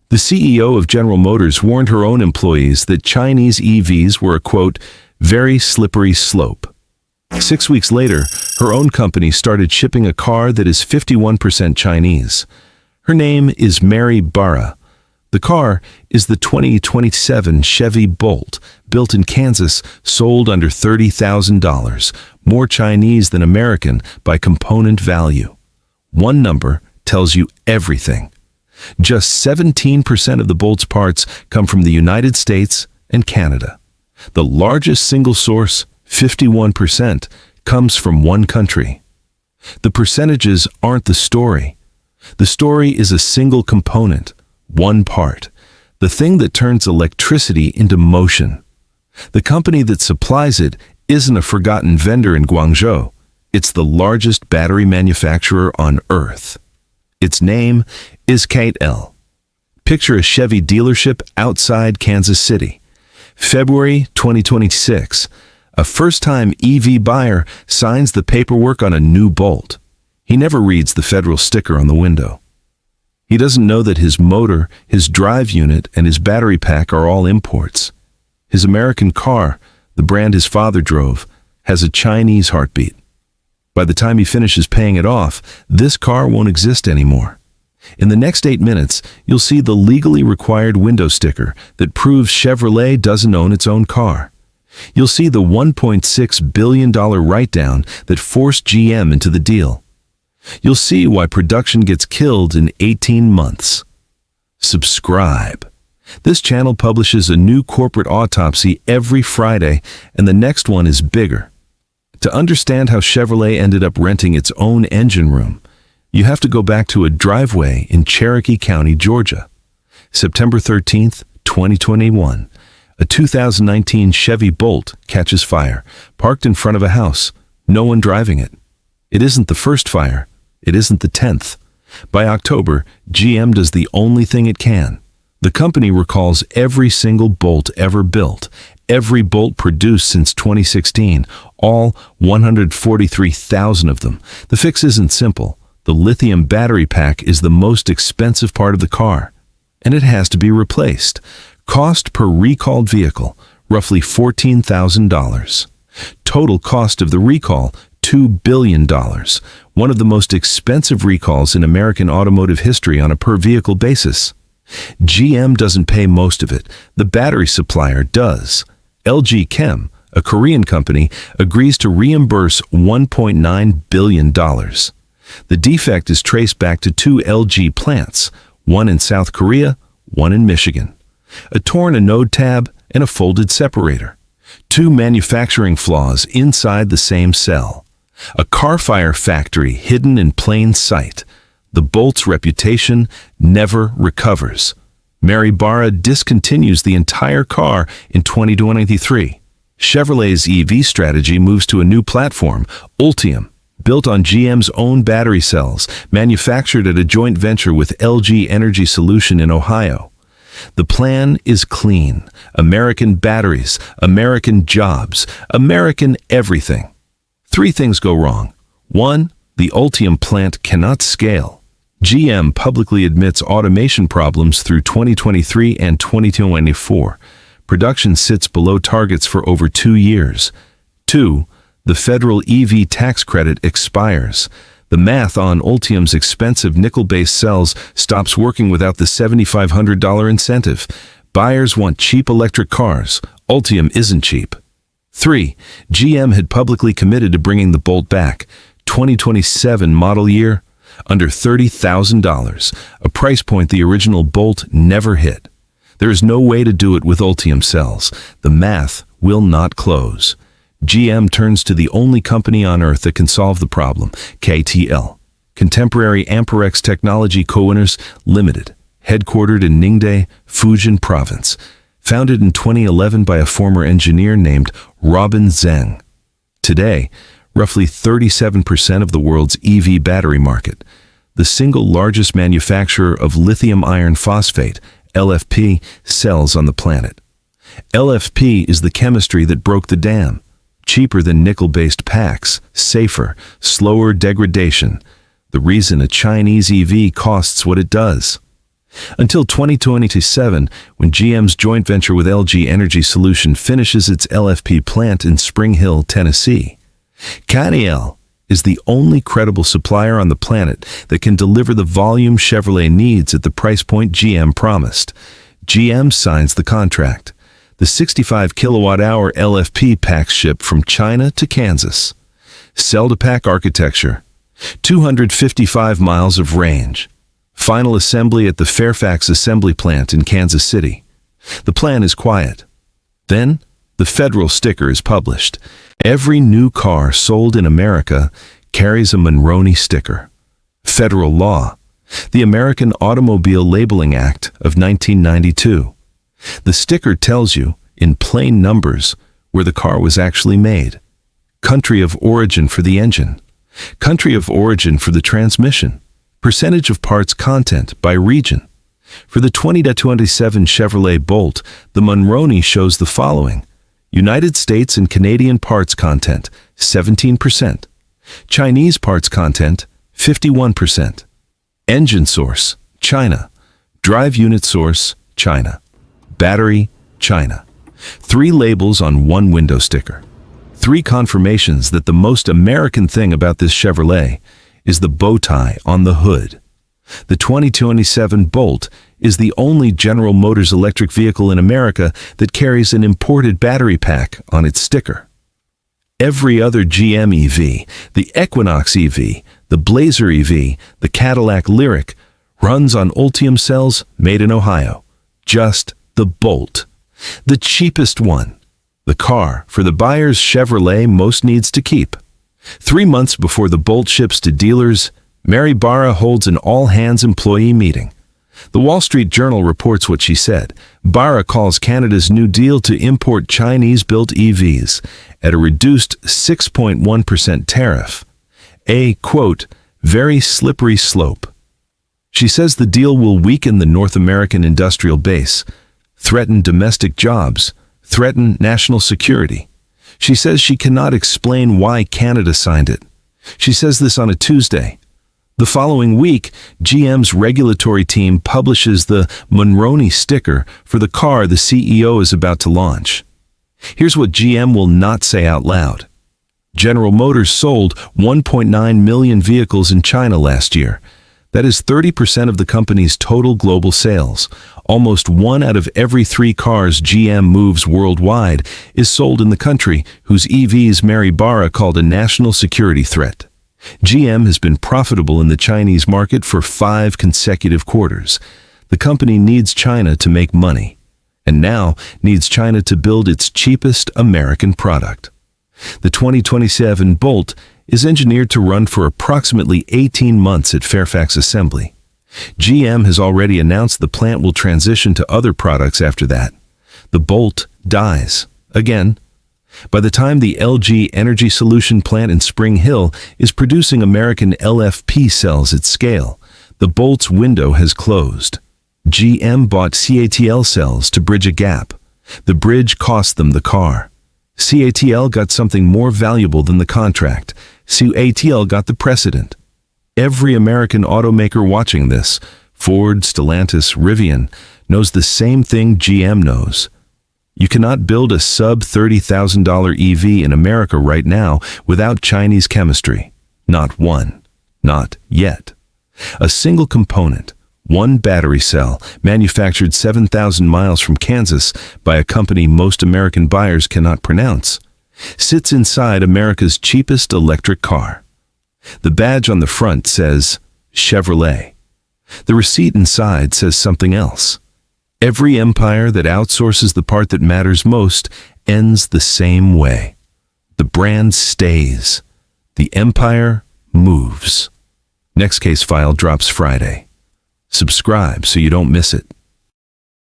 The CEO of General Motors warned her own employees that Chinese EVs were a, quote, very slippery slope. 6 weeks later, her own company started shipping a car that is 51% Chinese. Her name is Mary Barra. The car is the 2027 Chevy Bolt, built in Kansas, sold under $30,000, more Chinese than American by component value. One number tells you everything. Just 17% of the Bolt's parts come from the United States and Canada. The largest single source, 51%, comes from one country. The percentages aren't the story. The story is a single component, one part, the thing that turns electricity into motion. The company that supplies it isn't a forgotten vendor in Guangzhou. It's the largest battery manufacturer on Earth. Its name is KTL. Picture a Chevy dealership outside Kansas City. February 2026. A first-time EV buyer signs the paperwork on a new Bolt. He never reads the federal sticker on the window. He doesn't know that his motor, his drive unit, and his battery pack are all imports. His American car, the brand his father drove, has a Chinese heartbeat. By the time he finishes paying it off, this car won't exist anymore. In the next 8 minutes, you'll see the legally required window sticker that proves Chevrolet doesn't own its own car. You'll see the $1.6 billion write-down that forced GM into the deal. You'll see why production gets killed in 18 months. Subscribe. This channel publishes a new corporate autopsy every Friday, and the next one is bigger. To understand how Chevrolet ended up renting its own engine room, you have to go back to a driveway in Cherokee County, Georgia. September 13th, 2021. A 2019 Chevy Bolt catches fire, parked in front of a house, no one driving it. It isn't the first fire. It isn't the 10th. By October, GM does the only thing it can. The company recalls every single Bolt ever built, every Bolt produced since 2016, all 143,000 of them. The fix isn't simple. The lithium battery pack is the most expensive part of the car, and it has to be replaced. Cost per recalled vehicle, roughly $14,000. Total cost of the recall, $2 billion. One of the most expensive recalls in American automotive history on a per-vehicle basis. GM doesn't pay most of it. The battery supplier does. LG Chem, a Korean company, agrees to reimburse $1.9 billion. The defect is traced back to 2 LG plants, one in South Korea, one in Michigan. A torn anode tab and a folded separator. 2 manufacturing flaws inside the same cell. A car fire factory hidden in plain sight. The Bolt's reputation never recovers. Mary Barra discontinues the entire car in 2023. Chevrolet's EV strategy moves to a new platform, Ultium, built on GM's own battery cells, manufactured at a joint venture with LG Energy Solution in Ohio. The plan is clean. American batteries, American jobs, American everything. 3 things go wrong. 1, the Ultium plant cannot scale. GM publicly admits automation problems through 2023 and 2024. Production sits below targets for over 2 years. 2, the federal EV tax credit expires. The math on Ultium's expensive nickel-based cells stops working without the $7,500 incentive. Buyers want cheap electric cars. Ultium isn't cheap. 3, GM had publicly committed to bringing the Bolt back. 2027 model year, under $30,000, a price point the original Bolt never hit. There is no way to do it with Ultium cells. The math will not close. GM turns to the only company on Earth that can solve the problem, KTL. Contemporary Amperex Technology Co-Owners Limited, headquartered in Ningde, Fujian Province. Founded in 2011 by a former engineer named Robin Zeng. Today, roughly 37% of the world's EV battery market. The single largest manufacturer of lithium iron phosphate, LFP, cells on the planet. LFP is the chemistry that broke the dam. Cheaper than nickel-based packs, safer, slower degradation. The reason a Chinese EV costs what it does. Until 2027, when GM's joint venture with LG Energy Solution finishes its LFP plant in Spring Hill, Tennessee. CATL is the only credible supplier on the planet that can deliver the volume Chevrolet needs at the price point GM promised. GM signs the contract. The 65 kilowatt-hour LFP packs ship from China to Kansas. Cell-to-pack architecture, 255 miles of range. Final assembly at the Fairfax assembly plant in Kansas City. The plan is quiet. Then, the federal sticker is published. Every new car sold in America carries a Monroney sticker. Federal law, the American Automobile Labeling Act of 1992. The sticker tells you, in plain numbers, where the car was actually made. Country of origin for the engine. Country of origin for the transmission. Percentage of parts content by region. For the 2027 Chevrolet Bolt, the Monroney shows the following. United States and Canadian parts content, 17%. Chinese parts content, 51%. Engine source, China. Drive unit source, China. Battery, China. 3 labels on 1 window sticker. 3 confirmations that the most American thing about this Chevrolet is the bow tie on the hood. The 2027 Bolt is the only General Motors electric vehicle in America that carries an imported battery pack on its sticker. Every other GM EV, the Equinox EV, the Blazer EV, the Cadillac Lyriq, runs on Ultium cells made in Ohio. Just the Bolt. The cheapest one. The car for the buyers Chevrolet most needs to keep. 3 months before the Bolt ships to dealers, Mary Barra holds an all-hands employee meeting. The Wall Street Journal reports what she said. Barra calls Canada's New Deal to import Chinese-built EVs at a reduced 6.1% tariff. A, quote, very slippery slope. She says the deal will weaken the North American industrial base, threaten domestic jobs, threaten national security. She says she cannot explain why Canada signed it. She says this on a Tuesday. The following week, GM's regulatory team publishes the Monroney sticker for the car the CEO is about to launch. Here's what GM will not say out loud. General Motors sold 1.9 million vehicles in China last year. That is 30% of the company's total global sales. Almost 1 out of every 3 cars GM moves worldwide is sold in the country, whose EVs Mary Barra called a national security threat. GM has been profitable in the Chinese market for 5 consecutive quarters. The company needs China to make money, and now needs China to build its cheapest American product. The 2027 Bolt is engineered to run for approximately 18 months at Fairfax Assembly. GM has already announced the plant will transition to other products after that. The Bolt dies. Again. By the time the LG Energy Solution plant in Spring Hill is producing American LFP cells at scale, the Bolt's window has closed. GM bought CATL cells to bridge a gap. The bridge cost them the car. CATL got something more valuable than the contract. CATL got the precedent. Every American automaker watching this, Ford, Stellantis, Rivian, knows the same thing GM knows. You cannot build a sub-$30,000 EV in America right now without Chinese chemistry. Not one. Not yet. A single component, one battery cell, manufactured 7,000 miles from Kansas by a company most American buyers cannot pronounce, sits inside America's cheapest electric car. The badge on the front says Chevrolet. The receipt inside says something else. Every empire that outsources the part that matters most ends the same way. The brand stays. The empire moves. Next case file drops Friday. Subscribe so you don't miss it.